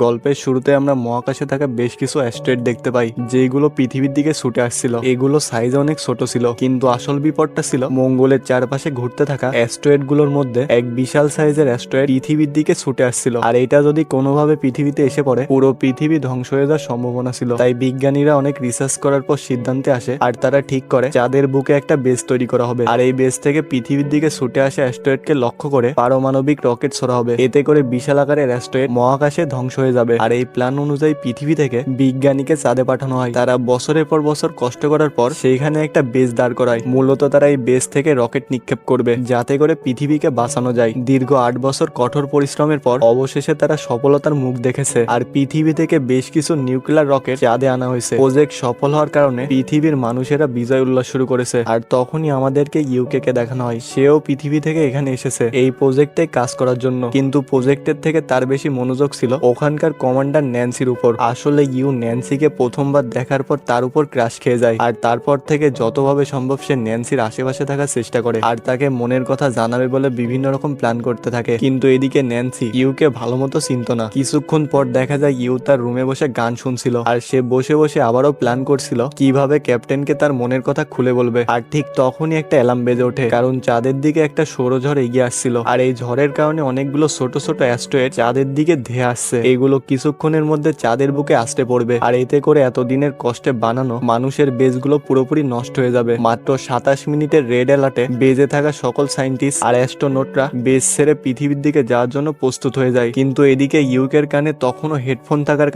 গল্পের শুরুতে আমরা মহাকাশে থাকা বেশ কিছু অ্যাস্ট্রয়েড দেখতে পাই যেগুলো পৃথিবীর দিকে ছুটে আসছিল। এগুলো সাইজে অনেক ছোট ছিল, কিন্তু আসল বিপদটা ছিল মঙ্গলের চারপাশে ঘুরতে থাকা অ্যাস্ট্রয়েড গুলোর মধ্যে এক বিশাল সাইজের অ্যাস্ট্রয়েড পৃথিবীর দিকে ছুটে আসছিল। আর এটা যদি কোনোভাবে পৃথিবীতে এসে পড়ে, পুরো পৃথিবী ধ্বংস হয়ে যাওয়ার সম্ভাবনা ছিল। তাই বিজ্ঞানীরা অনেক রিসার্চ করার পর সিদ্ধান্তে আসে, আর তারা ঠিক করে চাঁদের বুকে একটা বেস তৈরি করা হবে। আর এই বেস থেকে পৃথিবীর দিকে ছুটে আসা অ্যাস্ট্রয়েডকে লক্ষ্য করে পারমাণবিক রকেট ছোড়া হবে। এতে করে বিশাল আকারের অ্যাস্ট্রয়েড মহাকাশে ধ্বংস হয়ে যাবে। আর এই প্ল্যান অনুযায়ী পৃথিবী থেকে বিজ্ঞানীকে চাঁদে পাঠানো হয়। তারা বছরের পর বছর কষ্ট করার পর সেইখানে একটা বেস দাঁড় করায়। মূলত তারা এই বেস থেকে রকেট নিক্ষেপ করবে, যাতে করে পৃথিবীকে বাঁচানো যায়। দীর্ঘ 8 বছর কঠোর পরিশ্রমের পর অবশেষে তারা সফলতার মুখ দেখেছে। আর পৃথিবী থেকে বেশ কিছু নিউক্লিয়ার রকেট চাঁদে আনা হয়েছে। প্রজেক্ট সফল হওয়ার কারণে পৃথিবীর মানুষেরা বিজয় উল্লাস শুরু করেছে। আর তখনই আমাদেরকে ইউকে কে দেখানো হয়, সেও পৃথিবী থেকে এখানে এসেছে এই প্রজেক্টে কাজ করার জন্য। কিন্তু প্রজেক্টের থেকে তার বেশি মনোযোগ ছিল ওখানকার কমান্ডার ন্যান্সির উপর। আসলে ইউ ন্যান্সিকে প্রথমবার দেখার পর তার উপর ক্রাশ খেয়ে যায়। আর তারপর থেকে যতভাবে সম্ভব সে ন্যান্সির আশেপাশে থাকার চেষ্টা করে আর তাকে মনের কথা জানাবে বলে বিভিন্ন রকম প্ল্যান করতে থাকে। কিন্তু এদিকে ন্যান্সি ইউকে ভালো মতো চিনত না। কিছুক্ষণ পর দেখা যায় ইউ তার রুমে বসে গান শুনছিল, আর সে বসে বসে আবারও প্ল্যান করছিল কিভাবে ক্যাপ্টেনকে তার মনের কথা খুলে বলবে। আর ঠিক তখনই একটা অ্যালার্ম বেজে ওঠে, কারণ চাঁদের দিকে একটা সৌরঝড় এগিয়ে আসছিল। আর এই ঝড়ের কারণে অনেকগুলো ছোট ছোট অ্যাস্ট্রয়েড চাঁদের দিকে ধেয়ে আসছে। এগুলো কিছুক্ষণের মধ্যে চাঁদের বুকে আসতে পড়বে। আর এতে করে এতদিনের কষ্টে বানানো মানুষের বেসগুলো পুরোপুরি নষ্ট হয়ে যাবে। মাত্র 27 মিনিটের রেড অ্যালার্টে বেজে থাকা সকল সায়েন্টিস্ট আর অ্যাস্ট্রোনটরা বেস ছেড়ে পৃথিবীর দিকে যাওয়ার জন্য প্রস্তুত হয়ে যায়। কিন্তু এদিকে ইউকের কানে তখনও হেডফোন থাকার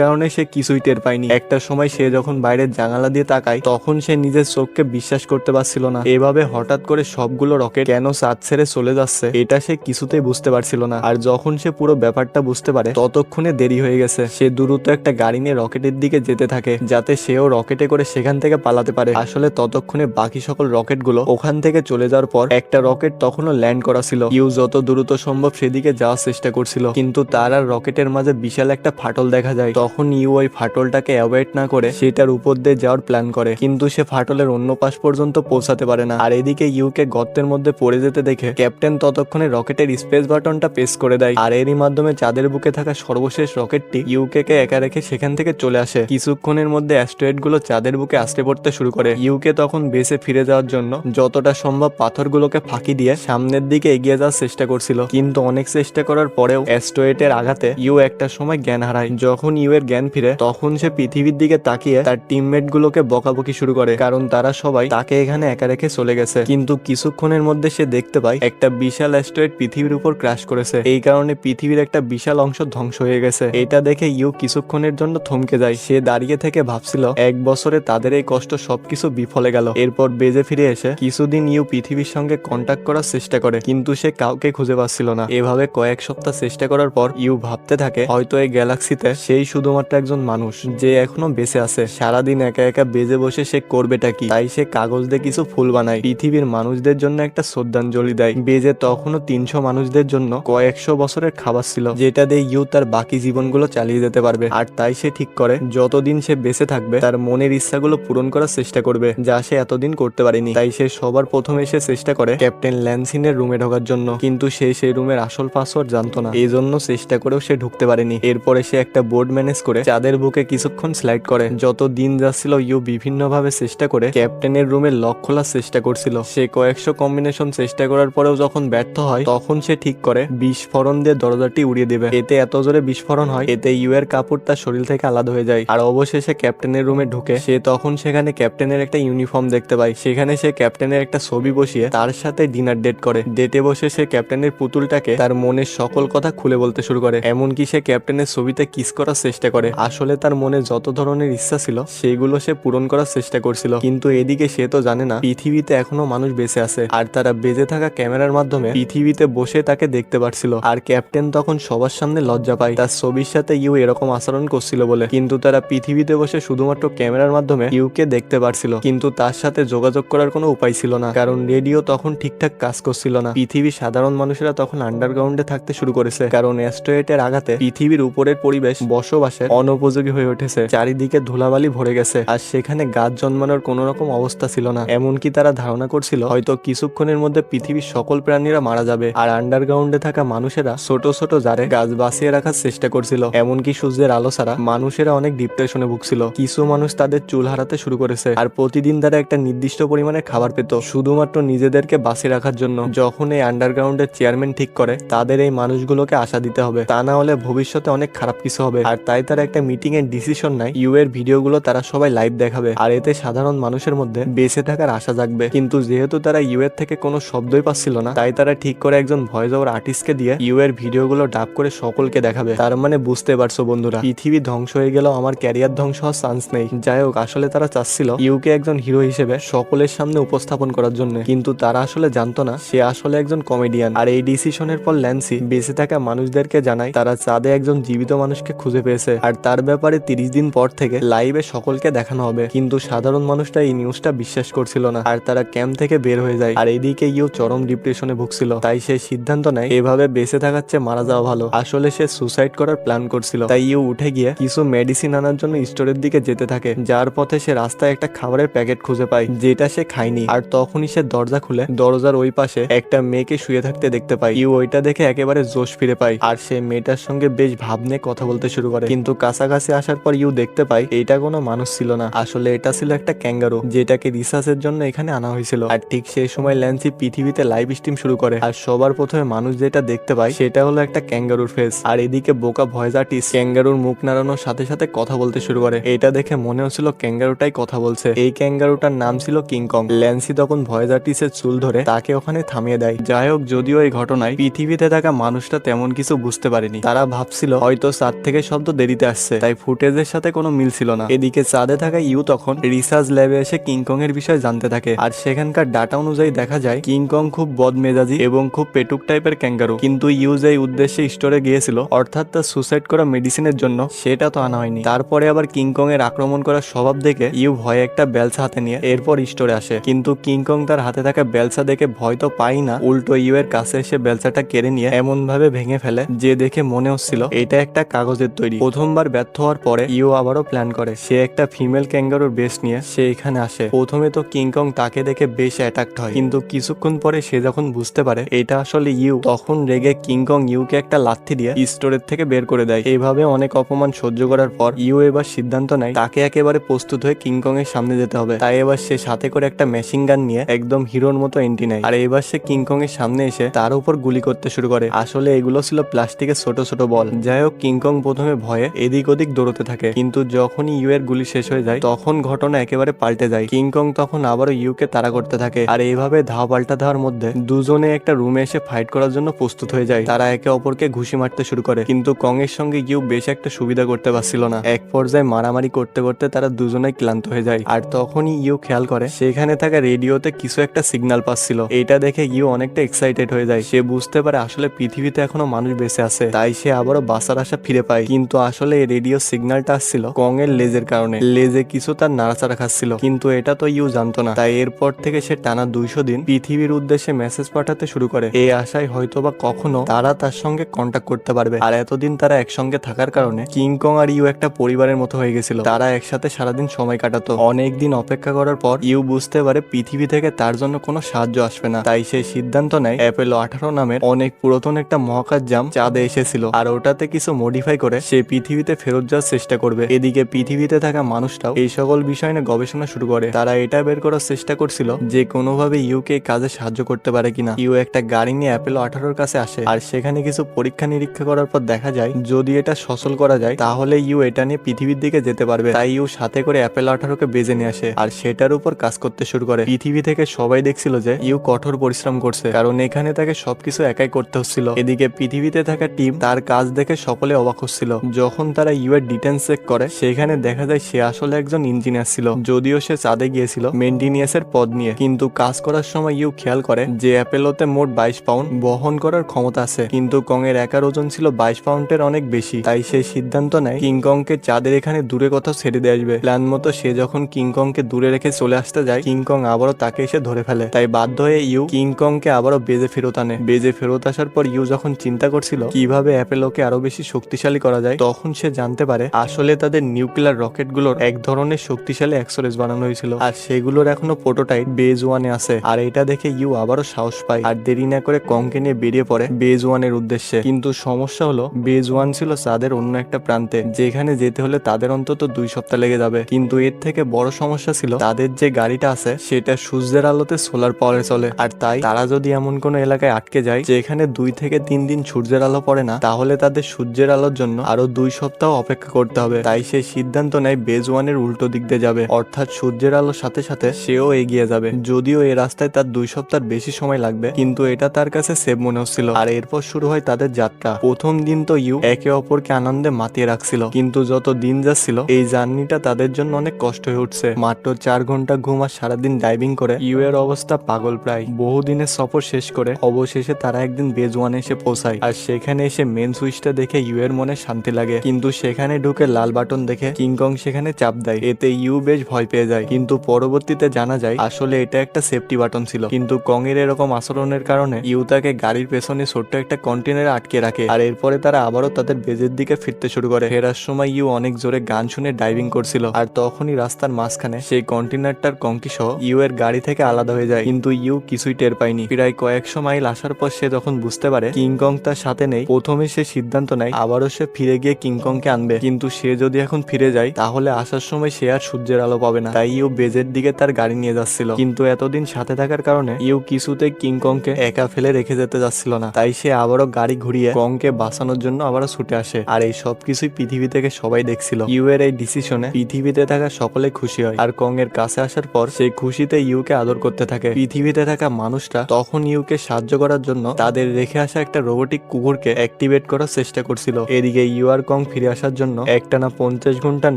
কারণে সে কিছুই টের পায়নি। একটা সময় সে যখন বাইরের জানালা দিয়ে তাকায়, তখন সে নিজের চোখকে বিশ্বাস করতে পারছিল না। এভাবে হঠাৎ করে সবগুলো রকেট কেন চাঁদ ছেড়ে চলে যাচ্ছে এটা সে কিছুতেই বুঝতে পারছিল না। আর যখন সে পুরো ব্যাপারটা বুঝতে পারে, ততক্ষণে দেরি হয়ে গেছে। সে দ্রুত একটা গাড়ি নিয়ে রকেটের দিকে যেতে থাকে, যাতে সেও রকেটে করে সেখান থেকে পালাতে পারে। আসলে ততক্ষণে বাকি সকল রকেটগুলো ওখান থেকে চলে যাওয়ার পর একটা রকেট তখনও ল্যান্ড করা ছিল। ইউ যত দ্রুত সম্ভব সেদিকে যাওয়ার চেষ্টা করছিল, কিন্তু তার আর রকেটের মাঝে বিশাল একটা ফাটল দেখা যায়। তখন ইউ ওই ফাটলটাকে অ্যাভয়েড না করে সেটার উপর দিয়ে যাওয়ার প্ল্যান করে, কিন্তু সে ফাটলের অন্য পাশ পর্যন্ত পৌঁছাতে পারে না। আর এদিকে ইউকে গর্তের মধ্যে পড়ে যেতে দেখে ক্যাপ্টেন ততক্ষণে রকেটের স্পেস বাটনটা প্রেস করে দেয়। আর এরই মাধ্যমে চাঁদের বুকে থাকা সর্বশেষ রকেটটি ইউকে কে একা রেখে সেখান থেকে চলে আসে। কিছুক্ষণের মধ্যে অ্যাস্ট্রয়েড গুলো চাঁদের বুকে আসতে পড়তে শুরু করে। ইউকে তখন বেসে ফিরে যাওয়ার জন্য যতটা সম্ভব পাথরগুলোকে ফাঁকি দিয়ে সামনের দিকে এগিয়ে যাওয়ার চেষ্টা করছিল, কিন্তু অনেক চেষ্টা করার পরেও অ্যাস্ট্রয়েডের আঘাতে ইউ একটা সময় জ্ঞান হারায়। যখন ইউ এর জ্ঞান ফিরে, তখন সে পৃথিবীর দিকে তাকিয়ে তার টিমমেট গুলোকে বকাবকি শুরু করে, কারণ তারা সবাই তাকে এখানে একা রেখে চলে গেছে। কিন্তু কিছুক্ষণের মধ্যে সে দেখতে পায় একটা বিশাল অ্যাস্ট্রয়েড পৃথিবীর উপর ক্র্যাশ করেছে। এই কারণে পৃথিবীর একটা বিশাল অংশ ধ্বংস হয়ে গেছে। এটা দেখে ইউ কিছুক্ষণের জন্য থমকে যায়। সে দাঁড়িয়ে থেকে ভাবছিল 1 বছরে তাদের এই কষ্ট সবকিছু বিফলে গেল। এরপর বেজে ফিরে এসে কিছুদিন ইউ পৃথিবীর সঙ্গে কন্ট্যাক্ট করার চেষ্টা করে, কিন্তু সে কাউকে খুঁজে পাচ্ছিল না। এভাবে কয়েক সপ্তাহ চেষ্টা করার পর ইউ ভাবতে থাকে হয়তো এই গ্যালাক্সিতে সেই শুধুমাত্র একজন মানুষ যে এখনো বেঁচে আছে। সারাদিন একা একা বেজে বসে সে করবেটা কি? তাই সে কাগজ দিয়ে কিছু ফুল বানায়, পৃথিবীর মানুষদের জন্য একটা শ্রদ্ধাঞ্জলি দেয়। বেজে তখনও 300 মানুষদের জন্য কয়েকশো বছরের খাবার ছিল, যেটা দিয়ে ইউ তার বাকি জীবনগুলো চালিয়ে যেতে পারবে। আর তাই সে ঠিক করে যতদিন সে বেঁচে থাকবে তার মনের ইচ্ছাগুলো পূরণ করার চেষ্টা করবে, যা সে এতদিন করতে পারেনি। তাই সে সবার প্রথমে এসে চেষ্টা করে ক্যাপ্টেন ল্যান্সিনের রুমে ঢোকার জন্য, কিন্তু সে সেই রুমের আসল পাসওয়ার্ড জানতো না। এই জন্য চেষ্টা করেও সে ঢুকতে পারেনি। এরপরে সে একটা বোর্ড ম্যানেজ করে চাঁদের বুকে কিছুক্ষণ স্লাইড করে। যত দিন যাচ্ছিল ইউ বিভিন্ন ভাবে চেষ্টা করে ক্যাপ্টেনের রুমের লক খোলার চেষ্টা করছিল। সে কয়েকশো কম্বিনেশন চেষ্টা করার পরেও যখন ব্যর্থ হয়, তখন সে ঠিক করে বিস্ফোরণ দিয়ে দরজাটি উড়িয়ে দেবে। এতে এত জোরে বিস্ফোরণ হয়, এতে ইউ এর কাপড় তার শরীর থেকে আলাদা হয়ে যায়। আর অবশেষে ক্যাপ্টেনের রুমে ঢুকে সে তখন সেখানে ক্যাপ্টেনের একটা ইউনিফর্ম দেখতে পায়। সেখানে সে ক্যাপ্টেনের একটা ছবি বসিয়ে তার সাথে ডিনার ডেট করে। ডেটে বসে সে ক্যাপ্টেনের পুতুলটাকে তার মনের সকল কথা খুলে বলতে শুরু করে। এমনকি সে ক্যাপ্টেনের ছবিতে কিস করার চেষ্টা করে। আসলে তার মনে যত ধরনের ইচ্ছা ছিল সেগুলো সে পূরণ করার চেষ্টা করছিল, কিন্তু এদিকে সে তো জানে না পৃথিবীতে এখনো মানুষ বেঁচে আছে, আর তারা বেঁচে থাকা ক্যামেরার মাধ্যমে পৃথিবীতে বসে তাকে দেখতে পারছিল। আর ক্যাপ্টেন তখন সবার সামনে লজ্জা পায় তার ছবির সাথে ইউ এরকম আচরণ করছিল বলে, কিন্তু তারা পৃথিবীতে বসে শুধুমাত্র ক্যামেরার মাধ্যমে ইউকে দেখতে পারছিল, কিন্তু তার সাথে যোগাযোগ করার কোনো উপায় ছিল না, কারণ রেডিও তখন ঠিকঠাক কাজ করছিল না। পৃথিবীর সাধারণ মানুষেরা তখন আন্ডারগ্রাউন্ডে থাকতে শুরু করেছে, কারণ অ্যাস্ট্রয়েডের আঘাতে পৃথিবীর উপরের পরিবেশ বসবাসের অনুপযোগী হয়ে উঠেছে। চারিদিকে ধুলাবালি ভরে গেছে, আর সেখানে গাছ জন্মানোর কোনো রকম অবস্থা ছিল না। এমনকি তারা ধারণা করছিল হয়তো কিছুক্ষণের মধ্যে পৃথিবীর সকল প্রাণীরা মারা যাবে, আর আন্ডারগ্রাউন্ডে থাকা মানুষেরা ছোট ছোট জারে গাছ বাঁচিয়ে রাখার রাখার চেষ্টা করছিল। এমনকি সূর্যের আলো ছাড়া মানুষেরা অনেক ডিপ্রেশনে ভুগছিল। কিছু মানুষ তাদের চুল হারাতে শুরু করেছে, আর প্রতিদিন তারা একটা নির্দিষ্ট পরিমাণে খাবার পেত শুধুমাত্র নিজেদেরকে বাঁচিয়ে রাখার জন্য। যখন এই আন্ডারগ্রাউন্ডের চেয়ারম্যান ঠিক করে তাদের এই মানুষগুলোকে আশা দিতে হবে, তা না হলে ভবিষ্যতে অনেক খারাপ কিছু হবে, আর তাই তারা একটা মিটিং এর ডিসিশন নেয় ইউ এর ভিডিওগুলো তারা সবাই লাইভ দেখাবে, আর এতে সাধারণ মানুষের মধ্যে বেঁচে থাকার আশা জাগবে। কিন্তু যেহেতু তারা ইউ এর থেকে কোনো শব্দই পাচ্ছিল না, তাই তারা ঠিক করে একজন ভয়েস ওভার আর্টিস্টকে দিয়ে ইউ এর ভিডিওগুলো ডাব করে সকলকে দেখাবে। তার মানে বুঝতে পারছো বন্ধুরা, পৃথিবী ধ্বংস হয়ে গেল, আমার ক্যারিয়ার ধ্বংস হওয়ার চান্স নেই। যাই হোক, আসলে তারা চাচ্ছিল ইউকে একজন হিরো হিসেবে সকলের সামনে উপস্থাপন করার জন্য, কিন্তু তারা আসলে জানতো না সে আসলে একজন কমেডিয়ান। আর এই ডিসিশনের পর ল্যান্সি বেঁচে থাকা মানুষদেরকে জানায় তারা চাঁদে একজন জীবিত মানুষকে খুঁজে পেয়েছে, আর তার ব্যাপারে 30 দিন পর থেকে লাইভে সকলকে দেখানো হবে। কিন্তু সাধারণ মানুষটা এই নিউজটা বিশ্বাস করছিল না, আর তারা ক্যাম্প থেকে বের হয়ে যায়। আর এদিকে ইউ চরম ডিপ্রেশনে ভুগছিল, তাই সে সিদ্ধান্ত নেয় এভাবে বেঁচে থাকার চেয়ে মারা যাওয়া ভালো। আসলে সে সুসাইড করার প্ল্যান করছিল। তাই ইউ উঠে গিয়ে কিছু মেডিসিন আনার জন্য স্টোরের দিকে যেতে থাকে, যার পথে সে রাস্তায় একটা খাবারের প্যাকেট খুঁজে পায় যেটা সে খায়নি। আর তখনই সে দরজা খুলে দরজার ওই পাশে একটা মেয়েকে শুয়ে থাকতে দেখতে পায়। ইউ ওইটা দেখে একেবারে জোশ ফিরে পায়, আর সে মেয়েটার সঙ্গে বেশ ভাব নিয়ে কথা বলতে শুরু করে। কিন্তু কাছাকাছি আসার পর ইউ দেখতে পায় এটা কোনো মানুষ ছিল না, আসলে এটা ছিল একটা ক্যাঙ্গারু, যেটাকে রিসার্চের জন্য এখানে আনা হয়েছিল। আর ঠিক সেই সময় ল্যান্সি পৃথিবীতে লাইভ স্ট্রিম শুরু করে, আর সবার প্রথমে মানুষ যেটা দেখতে পায় সেটা হলো একটা ক্যাঙ্গারুর ফেস। আর এদিকে বোকা ভয়েস আর্টিস্ট ক্যাঙ্গারুর মুখ নাড়ানোর সাথে সাথে কথা বলতে শুরু করে। এটা দেখে মনে হচ্ছিল ক্যাঙ্গারুটাই কথা বলছে। এই ক্যাঙ্গারুটার নাম ছিল কিংকং। ল্যান্সি তখন ভয়েস আর্টিস্টের চুল ধরে তাকে ওখানে থামিয়ে দেয়। যাই হোক, যদিও এই ঘটনায় পৃথিবীতে থাকা মানুষটা তেমন কিছু বুঝতে পারেনি, তারা ভাবছিল হয়তো চাঁদ থেকে শব্দ দেরিতে আসছে, তাই ফুটেজের সাথে কোনো মিল ছিল না। এদিকে চাঁদে থাকা ইউ তখন রিসার্চ ল্যাবে এসে কিংকং এর বিষয়ে জানতে থাকে, আর সেখানকার ডাটা অনুযায়ী দেখা যায় কিংকং খুব বদমেজাজি এবং খুব পেটুক টাইপের ক্যাঙ্গারু। কিন্তু ইউ যে উদ্দেশ্যে স্টোরে গিয়েছিল, অর্থাৎ তার সুসাইড করা মেডিসিনের জন্য, সেটা তো আনা হয়নি। তারপরে আবার কিংকং এর আক্রমণ করার স্বভাব দেখে ইউ ভয়ে একটা বেলসা হাতে নিয়ে এরপর স্টোরে আসে। কিন্তু কিংকং তার হাতে থাকা বেলসা দেখে ভয় তো পাই না, উল্টো ইউ এর কাছে এসে বেলসাটা কেড়ে নিয়ে এমন ভাবে ভেঙে ফেলে যে দেখে মনে হচ্ছিল এটা একটা কাগজের তৈরি। প্রথমবার ব্যর্থ হওয়ার পরে ইউ আবারও প্ল্যান করে সে একটা ফিমেল ক্যাঙ্গারুর বেশ নিয়ে সে এখানে আসে। প্রথমে তো কিংকং তাকে দেখে বেশ অ্যাটাক্ট হয়, কিন্তু কিছুক্ষণ পরে সে যখন বুঝতে পারে এটা আসলে ইউ, তখন রেগে কিংকং ইউকে একটা লাথি দিয়ে স্টোরের থেকে বের করে দেয়। এইভাবে অনেক অপমান সহ্য করার পর ইউ এবার সিদ্ধান্ত নেয় তাকে একেবারে প্রস্তুত হয়ে কিংকং এর সামনে যেতে হবে। তাই এবার সে সাথে করে একটা মেশিন গান নিয়ে একদম হিরোর মতো এন্ট্রি নেয়, আর এবার সে কিংকং এর সামনে এসে তার উপর গুলি করতে শুরু করে। আসলে এগুলো ছিল প্লাস্টিকের ছোট ছোট বল। যাই হোক, কিংকং প্রথমে ভয়ে এদিক ওদিক দৌড়তে থাকে, কিন্তু যখনই ইউ এর গুলি শেষ হয়ে যায় তখন ঘটনা একেবারে পাল্টে যায়। কিংকং তখন আবারও ইউকে তাড়া করতে থাকে, আর এইভাবে ধাওয়া পাল্টা ধাওয়ার মধ্যে দুজনে একটা রুমে এসে ফাইট করার জন্য প্রস্তুত হয়ে যায়। তারা একে অপরকে ঘুষি মারতে শুরু করে, কিন্তু কং এর সঙ্গে ইউ বেশ একটা সুবিধা করতে পারছিল না। এক পর্যায়ে মারামারি করতে করতে তারা দুজনেই ক্লান্ত হয়ে যায়। আর তখনই ইউ খেয়াল করে সেখানে থাকা রেডিওতে কিছু একটা সিগন্যাল পাচ্ছিল। এটা দেখে ইউ অনেকটা এক্সাইটেড হয়ে যায়। সে বুঝতে পারে আসলে পৃথিবীতে এখনো মানুষ বেঁচে আছে, তাই সে আবারও বাঁচার আশা ফিরে পায়। কিন্তু আসলে এই রেডিও সিগন্যালটা আসছিল কং এর লেজের কারণে। লেজে কিছু তার নাড়াচাড়া খাচ্ছিল, কিন্তু এটা তো ইউ জানতো না। তাই এরপর থেকে সে টানা 200 দিন পৃথিবীর উদ্দেশ্যে মেসেজ পাঠাতে শুরু করে, এই আশায় হয়তোবা কখনো তারা তার সঙ্গে কন্ট্যাক্ট করতে পারবে। আর এতদিন তারা একসঙ্গে থাকার কারণে কিংকং আর ইউ একটা পরিবারের মতো হয়ে গেছিল। তারা একসাথে সারাদিন সময় কাটাতো। অনেকদিন অপেক্ষা করার পর ইউ বুঝতে পারে পৃথিবী থেকে তার জন্য কোনো সাহায্য আসবে না। তাই সে সিদ্ধান্ত নেয় অ্যাপোলো 18 নামের অনেক পুরাতন একটা মহাকাশযান চাঁদে এসেছিল, আর ওটাতে কিছু মডিফাই করে সে পৃথিবীতে ফেরত যাওয়ার চেষ্টা করবে। এদিকে পৃথিবীতে থাকা মানুষটাও এই সকল বিষয় নিয়ে গবেষণা শুরু করে। তারা এটা বের করার চেষ্টা করছিল যে কোনোভাবে ইউকে কাজে সাহায্য করতে পারে কিনা। ইউ একটা গাড়ি নিয়ে অ্যাপোলো 18 কাছে আসে, আর সেখানে কিছু পরীক্ষা নিরীক্ষা করার পর দেখা যায় যদি এটা সচল করা যায় তাহলে ইউ এটা নিয়ে পৃথিবীর দিকে যেতে পারবে। তাই ইউ সাথে করে অ্যাপোলো 18কে বেজে নিয়ে আসে, আর সেটার উপর কাজ করতে শুরু করে। পৃথিবী থেকে সবাই দেখছিল যে ইউ কঠোর পরিশ্রম করছে, কারণ এখানে তাকে সবকিছু একাই করতে হচ্ছিল। এদিকে পৃথিবীতে থাকা টিম তার কাজ দেখে সকলে অবাক হচ্ছিল। যখন তারা ইউ এর ডিটেলস চেক করে সেখানে দেখা যায় সে আসলে একজন ইঞ্জিনিয়ার ছিল, যদিও সে চাঁদে গিয়েছিল মেন্টিনিয়াসের পদ নিয়ে। কিন্তু কাজ করার সময় ইউ খেয়াল করে যে অ্যাপোলোতে মোট 22 পাউন্ড বহন করার ক্ষমতা আছে, কিন্তু কং এর একার ওজন ছিল 22 পাউন্ডের অনেক বেশি। তাই সে সিদ্ধান্ত নেয় কিংকংকে চাঁদের এখানে দূরে কোথাও ছেড়ে দিয়ে আসবে। প্ল্যান মতো সে যখন কিংকংকে দূরে রেখে চলে আসতে যায়, কিংকং আবারও তাকে এসে ধরে ফেলে। তাই বাধ্য হয়ে ইউ কিংকংকে আবারও বেজে ফেরত আনে। বেজে ফেরত আসার পর ইউ যখন চিন্তা করছিল কিভাবে অ্যাপোলোকে আরো বেশি শক্তিশালী করা যায়, তখন সে জানতে পারে আসলে তাদের নিউক্লিয়ার রকেটগুলোর এক ধরনের শক্তিশালী এক্সরেস বানানো হয়েছিল, আর সেগুলোর এখনো প্রোটোটাইপ বেজ 1-এ আছে। আর এটা দেখে ইউ আবারও সাহস পায়, আর দেরি না করে কংকে নিয়ে বেরিয়ে পড়ে বেজ 1-এর উদ্দেশ্যে। কিন্তু সমস্যা হলো বেজ 1 ছিল চাঁদের অন্য একটা প্রান্তে, যেখানে যেতে হলে তাদের অন্তত 2 সপ্তাহ লেগে যাবে। কিন্তু এর থেকে বড় সমস্যা ছিল তাদের যে গাড়িটা আছে সেটা সূর্যের আলোতে সোলার পাওয়ারে চলে, আর তাই তারা যদি এমন কোনো এলাকায় আটকে যায় যেখানে 2 থেকে 3 দিন সূর্যের আলো পড়ে না, তাহলে তাদের সূর্যের আলোর জন্য আরো 2 সপ্তাহ অপেক্ষা করতে হবে। তাই সে সিদ্ধান্ত নেয় বেজ 1 এর উল্টো দিক দিয়ে যাবে, অর্থাৎ সূর্যের আলোর সাথে সাথে সেও এগিয়ে যাবে। যদিও এই রাস্তায় তার 2 সপ্তাহ বেশি সময় লাগবে, কিন্তু এটা তার কাছে সেভ মনে হচ্ছিল। আর এরপর শুরু হয় তাদের যাত্রা। প্রথম দিন তো ইউ একে অপরকে আনন্দে মাতিয়ে রাখছিল, কিন্তু যত দিন যাচ্ছিল এই জার্নিটা তাদের জন্য অনেক কষ্ট হয়ে উঠছে। মাত্র 4 ঘন্টা ঘুম আর সারাদিন ডাইভিং করে ইউ এর অবস্থা পাগল প্রায়। বহুদিনের সফর শেষ করে অবশেষে তারা একদিন বেজ 1 এসে পৌঁছায়, আর সেখানে এসে মেন সুইচটা দেখে ইউ এর মনে শান্তি লাগে। কিন্তু সেখানে ঢুকে লাল বাটন দেখে কিংকং সেখানে চাপ দেয়, এতে ইউ বেশ ভয় পেয়ে যায়। কিন্তু পরবর্তীতে জানা যায় আসলে এটা একটা সেফটি বাটন ছিল। কিন্তু কং এর এরকম আচরণের কারণে ইউ তাকে গাড়ির পেছনে ছোট্ট একটা কন্টেনারে আটকে রাখে, আর এরপরে তারা আবারও তাদের বেজের দিকে ফিরতে শুরু করে। ফেরার সময় ইউ অনেক জোরে গান শুনে ডাইভিং করছিল, আর তখনই রাস্তার মাঝখানে সেই কন্টেনারটার কঙ্কি সহ ইউ এর গাড়ি থেকে আলাদা হয়ে যায়। কিন্তু ইউ কিছুই টের পায়নি। প্রায় কয়েকশো মাইল আসার পর সে যখন বুঝতে পারে কিংকং তার সাথে নেই, প্রথমে সে সিদ্ধান্ত নেয় আবারও সে ফিরে গিয়ে কিংকংকে আনবে। কিন্তু সে যদি এখন ফিরে যায় তাহলে আসার সময় সে আর সূর্যের আলো পাবে না। তাই ইউ বেজের দিকে তার গাড়ি নিয়ে যাচ্ছিল, কিন্তু এতদিন সাথে থাকার কারণে ইউ কিছুতে কিংকংকে একা ফেলে রেখে যেতে যাচ্ছিল না। তাই সে আবারও গাড়ি ঘুরিয়ে কংকে বাঁচানোর জন্য আবারও ছুটে আসে। আর এই সব কিছুই পৃথিবী থেকে সবাই দেখছিল। ইউ এর এই ডিসিশনে পৃথিবীতে থাকা সকলে খুশি হয়, আর কং এর কাছে আসার পর সেই খুশিতে ইউকে আদর করতে থাকে। পৃথিবীতে থাকা মানুষরা তখন ইউকে সাহায্য করার জন্য তাদের রেখে আসা একটা রোবোটিক কুকুরকে অ্যাক্টিভেট করার চেষ্টা করছিল। এদিকে ইউ আর কং ফিরে আসার জন্য একটানা 50 ঘন্টা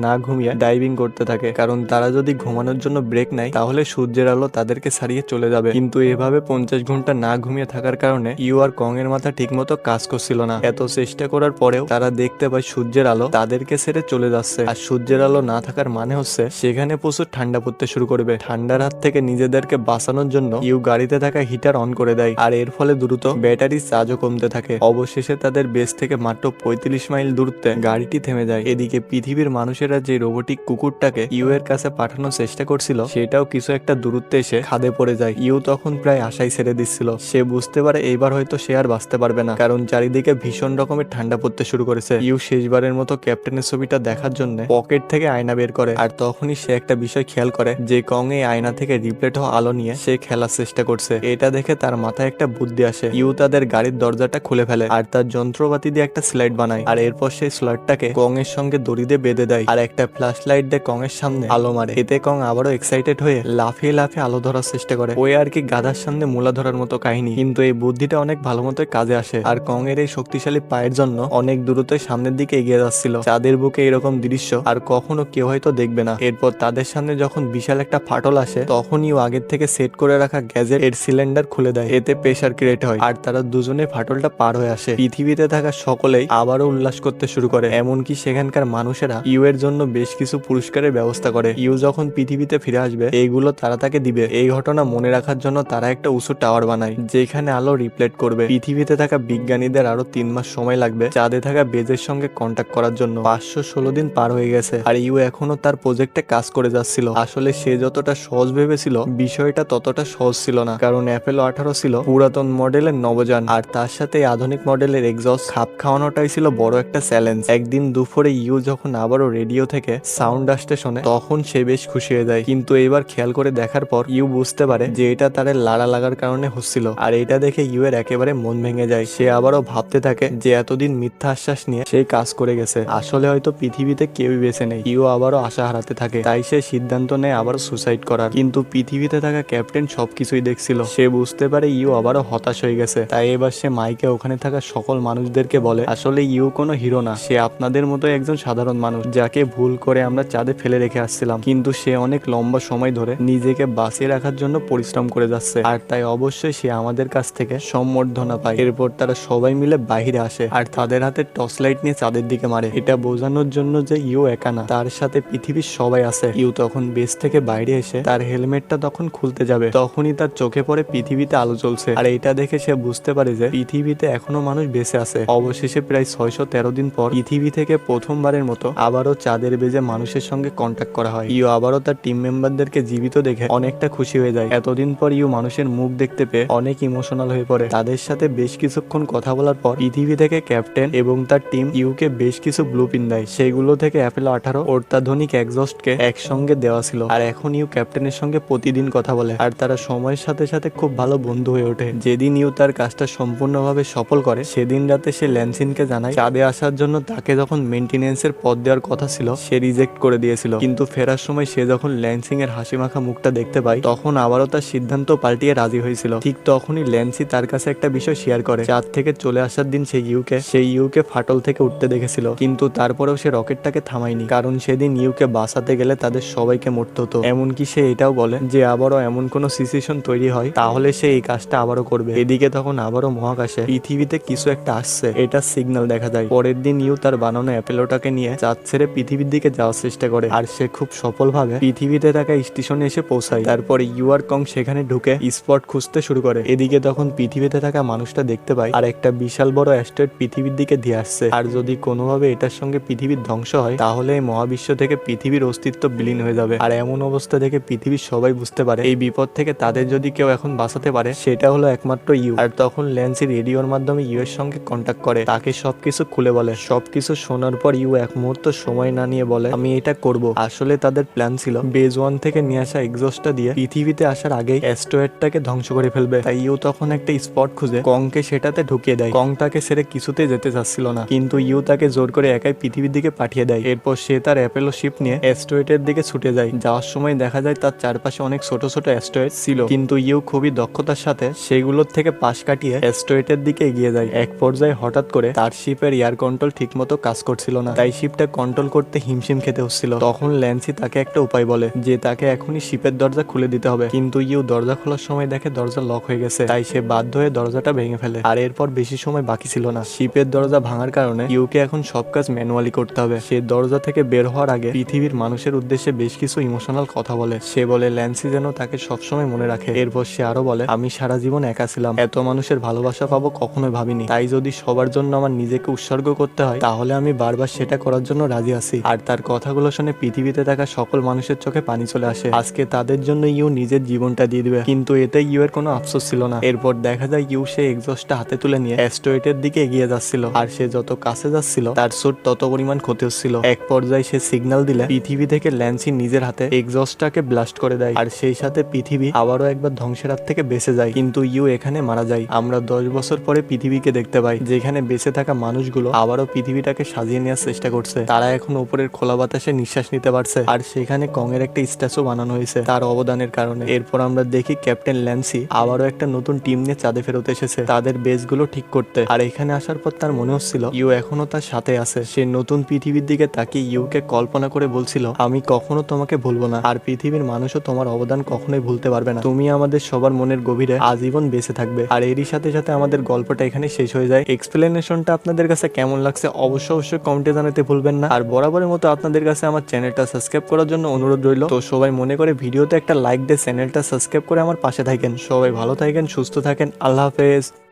না ঘুমিয়ে ডাইভিং করতে থাকে, কারণ তারা যদি ঘুমানোর জন্য ব্রেক নেয় তাহলে সূর্যের আলো তাদেরকে ছাড়িয়ে চলে যাবে। কিন্তু এভাবে 50 ঘন্টা না ঘুমিয়ে থাকার কারণে ইউ আর কং এর মাথা ঠিকমতো কাজ করছিল না। এত চেষ্টা করার পরেও তারা দেখতে পায় সূর্যের আলো তাদেরকে ছেড়ে চলে যাচ্ছে, আর সূর্যের আলো না থাকার মানে হচ্ছে সেখানে প্রচুর ঠান্ডা পড়তে শুরু করবে। ঠান্ডার হাত থেকে নিজেদেরকে বাঁচানোর জন্য ইউ গাড়িতে থাকা হিটার অন করে দেয়, আর এর ফলে দ্রুত ব্যাটারি চার্জও কমতে থাকে। অবশেষে তাদের বেস থেকে মাত্র 35 মাইল দূরত্বে গাড়িটি থেমে যায়। এদিকে পৃথিবীর মানুষেরা যে রোবোটিক কুকুরটাকে ইউ এর কাছে পাঠানোর চেষ্টা করছিল সেটাও কিছু একটা দূরত্বে এসে খাদে পড়ে যায়। ইউ তখন প্রায় আশাই ছেড়ে দিচ্ছিল। সে বুঝতে পারে এইবার হয়তো সে আর বাঁচতে পারবে না, কারণ চারিদিকে ভীষণ রকমের ঠান্ডা পড়তে শুরু করেছে। ইউ শেষবারের মতো ক্যাপ্টেনের ছবিটা দেখার জন্য পকেট থেকে আয়না বের করে, আর তখনই সে একটা বিষয় খেয়াল করে যে কং এই আয়না থেকে রিফ্লেক্ট হওয়া আলো নিয়ে সে খেলার চেষ্টা করছে। এটা দেখে তার মাথায় একটা বুদ্ধি আসে। ইউ তাদের গাড়ির দরজাটা খুলে ফেলে আর তার যন্ত্রপাতি দিয়ে একটা স্লাইড বানায়, আর এরপর সেই স্লাইডটাকে কং এর সঙ্গে দড়ি দিয়ে বেঁধে দেয়, আর একটা ফ্ল্যাশ লাইট দিয়ে কং এর সামনে আলো মারে। এতে কং আবারও এক্সাইটেড হয়ে লাফিয়ে লাফিয়ে আলো ধরার চেষ্টা করে। ওই আর কি গাধার সামনে মূলা ধরার মতো কাহিনী, কিন্তু এই বুদ্ধিটা অনেক ভালো মতো কাজে আসে। আর কং এর এই শক্তিশালী পায়ের জন্য অনেক দূরত্বে সামনের দিকে এগিয়ে যাচ্ছিল। চাঁদের বুকে এরকম দৃশ্য আর কখনো কেউ হয়তো দেখবে না। এরপর তাদের সামনে যখন বিশাল একটা ফাটল আসে তখনই ও আগের থেকে সেট করে রাখা গ্যাসের এর সিলিন্ডার খুলে দেয়। এতে প্রেসার ক্রিয়েট হয় আর তারা দুজনে ফাটলটা পার হয়ে আসে। পৃথিবীতে থাকা সকলেই আবারও উল্লাস করতে শুরু করে, এমনকি সেখানকার মানুষেরা ইউ এর জন্য বেশ কিছু পুরস্কারের ব্যবস্থা করে। ইউ যখন পৃথিবীতে ফিরে আসবে এইগুলো তারা তাকে দিবে। এই ঘটনা মনে রাখার জন্য তারা একটা উঁচু টাওয়ার বানায় যেখানে আলো রিফ্লেক্ট করবে। পৃথিবীতে থাকা বিজ্ঞানীদের আরো 3 মাস সময় লাগবে চাঁদে থাকা বেজের সঙ্গে কন্ট্যাক্ট করার জন্য। 516 দিন পার হয়ে গেছে আর ইউ এখনো তার প্রজেক্টে কাজ করে যাচ্ছিল। আসলে সে যতটা সহজ ভেবেছিল বিষয়টা ততটা সহজ ছিল না, কারণ অ্যাপেলো 18 ছিল পুরাতন মডেলের নবযান, আর তার সাথে আধুনিক মডেলের এক্সস্ট খাপ খাওয়ানোটাই ছিল বড় একটা চ্যালেঞ্জ। একদিন দুপুরে ইউ যখন আবারও রেডিও থেকে সাউন্ড আসতে শোনে তখন সে বেশ খুশি হয়ে যায়, কিন্তু এবার খেয়াল করে দেখার পর ইউ বুঝতে পারে যে এটা তার লাড়া লাগার কারণে হচ্ছিল। আর এটা দেখে ইউ এর একেবারে মন ভেঙে যায়। সে আবারও ভাবতে থাকে যে এতদিন মিথ্যা আশ্বাস নিয়ে সে কাজ করে গেছে, আসলে হয়তো পৃথিবীতে কেউই বেঁচে নেই। ইউ আবারও আশা হারাতে থাকে, তাই সে সিদ্ধান্ত নেয় আবার সুসাইড করার। কিন্তু পৃথিবীতে থাকা ক্যাপ্টেন সবকিছুই দেখছিল। সে বুঝতে পারে ইউ আবারও হতাশ হয়ে গেছে, তাই এবার সে মাইকে ওখানে থাকা সকল মানুষদেরকে বলে আসলে ইউ কোনো হিরো না, সে আপনাদের মতো একজন সাধারণ মানুষ যাকে ভুল করে আমরা চাঁদে ফেলে রেখে আসছিলাম। কিন্তু সে অনেক লম্বা সময় ধরে নিজেকে বাঁচিয়ে রাখার জন্য পরিশ্রম করে যাচ্ছে, আর তাই অবশ্যই সে আমাদের কাছ থেকে সম্বর্ধনা পায়। এরপর তারা সবাই মিলে বাহিরে আসে আর তাদের হাতে টর্চ লাইট নিয়ে চাঁদের দিকে মারে, এটা বোঝানোর জন্য যে ইউ একা না, তার সাথে পৃথিবীর সবাই আছে। ইউ তখন বেস থেকে বাইরে এসে তার হেলমেটটা তখন খুলতে যাবে, তখনই তার চোখে পড়ে পৃথিবীতে আলো জ্বলছে। আর এটা দেখে সে বুঝতে পারে যে পৃথিবীতে এখনো মানুষ বেঁচে আছে। অবশেষে প্রায় 613 দিন পর পৃথিবী থেকে প্রথমবারের মতো আবারও চাঁদের বেজে মানুষের সঙ্গে কন্ট্যাক্ট করা হয়। ইউ আবারও তার টিম মেম্বারদেরকে জীবিত দেখে অনেকটা খুশি হয়ে যায়। এতদিন পর ইউ মানুষের মুখ দেখতে পেয়ে অনেক ইমোশনাল হয়ে পড়ে। তাদের সাথে বেশ কিছুক্ষণ কথা বলার পর পৃথিবী থেকে থেকে ক্যাপ্টেন এবং তার টিম ইউকে বেশ কিছু ব্লুপ্রিন্ট দেয়। সেগুলো থেকে অ্যাপোলো 18 অত্যাধুনিক এক্সস্টকে একসঙ্গে দেওয়া ছিল। আর এখন ইউ ক্যাপ্টেনের সঙ্গে প্রতিদিন কথা বলে আর তারা সময়ের সাথে সাথে খুব ভালো বন্ধু হয়ে ওঠে। যেদিন ইউ তার কাজটা সম্পূর্ণভাবে সফল করে সেদিন রাতে সে ল্যান্সিনকে জানায় চাঁদে আসার জন্য তাকে যখন মেইনটেনেন্সের পদ দেওয়ার কথা ছিল সে রিজেক্ট করে দিয়েছিল, কিন্তু ফেরার সময় সে যখন ল্যান্সিং এর হাসিমাখা মুখটা দেখতে পায় তখন আবারও তার সিদ্ধান্ত পাল্টিয়ে রাজি হয়েছিল। ঠিক তখনই ল্যান্সি তার কাছে একটা বিষয় শেয়ার করে। চাঁদ থেকে চলে আসার দিন সেই ইউকে ফাটল থেকে উঠতে দেখেছিল, কিন্তু তারপরেও সে রকেটটাকে থামায়নি, কারণ সেদিন ইউকে বাঁচাতে গেলে তাদের সবাইকে মরতে হতো। এমনকি সে এটাও বলে যে আবারও এমন কোনো সিচুয়েশন তৈরি হয় তাহলে সে এই কাজটা আবারও করবে। এদিকে তখন আবারও মহাকাশে পৃথিবীতে কিছু একটা আসছে এটা সিগন্যাল দেখা যায়। পরের দিন ইউ তার বানানো অ্যাপেলোটাকে নিয়ে চাঁদ ছেড়ে পৃথিবীর দিকে যাওয়ার চেষ্টা করে আর সে খুব সফলভাবে পৃথিবীতে থাকা স্টেশনে এসে পৌঁছায়। তারপরে ইউ আর কং সেখানে ঢুকে স্পট খুঁজতে শুরু করে। এদিকে তখন পৃথিবীতে থাকা মানুষটা দেখতে পায় আর একটা বিশাল বড় অ্যাস্টেরয়েড পৃথিবীর দিকে দিয়ে আসছে। আর যদি কোনোভাবে এটার সঙ্গে পৃথিবীর ধ্বংস হয় তাহলে এই মহাবিশ্ব থেকে পৃথিবীর অস্তিত্ব বিলীন হয়ে যাবে। আর এমন অবস্থা থেকে পৃথিবীর সবাই বুঝতে পারে এই বিপদ থেকে তাদের যদি কেউ এখন বাঁচাতে পারে সেটা হলো একমাত্র ইউ। আর তখন ল্যান্সি রেডিওর মাধ্যমে ইউ এর সঙ্গে কন্ট্যাক্ট করে, তাকে সবকিছু খুলে বলে। সবকিছু শোনার পর ইউ এক মুহূর্ত সময় না নিয়ে বলে আমি এটা করব। আসলে তাদের প্ল্যান ছিল বেজ 1 থেকে নিয়ে আসা এক্সস্টটা দিয়ে পৃথিবীতে আসার আগেই অ্যাস্টেরয়েডটাকে ধ্বংস করে ফেলবে। তাই ইউ তখন একটা স্পট খুঁজে কংকে সেটাতে ঢুকিয়ে দেয়। কং তাকে ছেড়ে কিছুতে যেতে চাচ্ছিল না, কিন্তু ইউ তাকে জোর করে একাই পৃথিবীর দিকে পাঠিয়ে দেয়। এরপর সে তার অ্যাপেলো শিপ নিয়ে অ্যাস্টেরয়েডের দিকে ছুটে যায়। যাওয়ার সময় দেখা যায় তার চারপাশে অনেক ছোট ছোট অ্যাস্টেরয়েড ছিল, কিন্তু ইউ খুবই দক্ষতার সাথে সেগুলোর থেকে পাশ কাটিয়ে অ্যাস্টেরয়েডের দিকে এগিয়ে যায়। এক পর্যায়ে হঠাৎ করে তার শিপের এয়ার কন্ট্রোল ঠিকমতো কাজ করছিল না, তাই শিপটা কন্ট্রোল করতে হিমশিম খেতে হচ্ছিল। তখন ল্যান্সি তাকে একটা উপায় বলে যে তাকে এখনই শিপের দরজা খুলে দিতে হবে, কিন্তু ইউ দরজা খোলার সময় দেখে দরজা লক হয়ে গেছে। তাই সে বাধ্য হয়ে দরজাটা ভেঙে ফেলে। আর এরপর বেশি সময় বাকি ছিল না। শিপের দরজা ভাঙার কারণে ইউকে এখন সব কাজ ম্যানুয়ালি করতে হবে। সে দরজা থেকে বের হওয়ার আগে পৃথিবীর মানুষের উদ্দেশ্যে বেশ কিছু ইমোশনাল কথা বলে। সে বলে ল্যান্সি যেন তাকে সবসময় মনে রাখে। এরপর সে আরো বলে আমি সারা জীবন একা ছিলাম, এত মানুষের ভালোবাসা পাবো কখনোই ভাবিনি। তাই যদি সবার জন্য আমার নিজেকে উৎসর্গ করতে হয় তাহলে আমি বারবার সেটা করার জন্য রাজি আছি। আর তার কথাগুলো শুনে পৃথিবীতে থাকা সকল মানুষের চোখে পানি চলে আসে। আজকে তাদের জন্য ইউ নিজের জীবনটা দিয়ে দিবে, কিন্তু এতে ইউ এর কোনো আফসোস ছিল না। এরপর দেখা যায় ইউ সে এক্সস্টটা হাতে তুলে নিয়ে অ্যাস্টেরয়েডের দিকে এগিয়ে যাচ্ছিল। আর সে যত কাছে যাচ্ছিল তার স্যুট তত পরিমাণ ক্ষতি হচ্ছিল। এক পর্যায়ে সে সিগন্যাল দিলে পৃথিবী থেকে ল্যান্সি নিজের হাতে এক্সস্টটাকে ব্লাস্ট করে দেয়। আর সেই সাথে পৃথিবী আবারও একবার ধ্বংসের হাত থেকে বেঁচে যায়, কিন্তু ইউ এখানে মারা যায়। আমরা 10 বছর পরে পৃথিবীকে দেখতে পাই যেখানে বেঁচে থাকা মানুষগুলো আবারও পৃথিবীটাকে সাজিয়ে নেওয়ার চেষ্টা করছে। তারা এখন উপরের খোলা বাতাসে নিঃশ্বাস নিতে পারছে। আর সেখানে কং এর একটা স্ট্যাচু বানানো হয়েছে তার অবদানের কারণে। এরপর আমরা দেখি ক্যাপ্টেন ল্যান্সি আবারও একটা নতুন টিম নিয়ে চাঁদে ফেরত এসেছে তাদের বেসগুলো ঠিক করতে। আর এখানে আসার পর তার মনে হচ্ছিল ইউ এখনো তার সাথে আছে। সে নতুন পৃথিবীর দিকে তাকিয়ে ইউকে কল্পনা করে বলছিল আমি কখনো তোমাকে ভুলবো না, আর পৃথিবীর মানুষও তোমার অবদান কখনোই ভুলতে পারবে না। তুমি আমাদের সবার মনের গভীরে আজীবন বেঁচে থাকবে। আর এরই সাথে সাথে আমাদের গল্পটা এখানে শেষ হয়ে যায়। এক্সপ্লেনেশনটা আপনাদের কাছে কেমন লাগছে অবশ্যই কমেন্টে জানাতে ভুলবেন না। আর বরাবরের মতো আপনাদের কাছে আমার চ্যানেলটা সাবস্ক্রাইব করার জন্য অনুরোধ রইল। তো সবাই মনে করে ভিডিওতে একটা লাইক দিয়ে চ্যানেলটা সাবস্ক্রাইব করে আমার পাশে থাকেন। সবাই ভালো থাকেন, সুস্থ থাকেন, আল্লাহ হাফেজ।